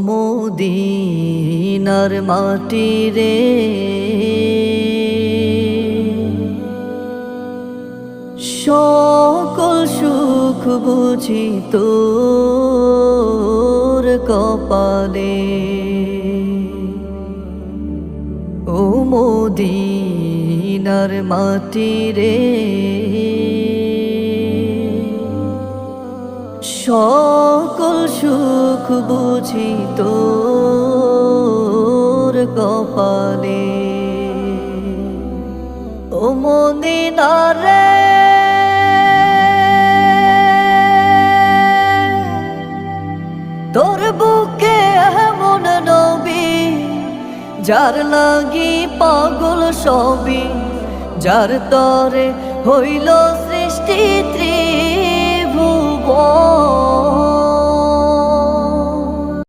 মদিনার মাটি রে, সকল সুখ বুঝি তোর কপালে। ও মদিনার মাটি রে, সকল সুখ বুঝি তোর কপালে। ও মদিনা রে, তোর বুকে এমন নবী, যার লাগি পাগল সবই, যার তরে হইল সৃষ্টি ত্রিভুবন।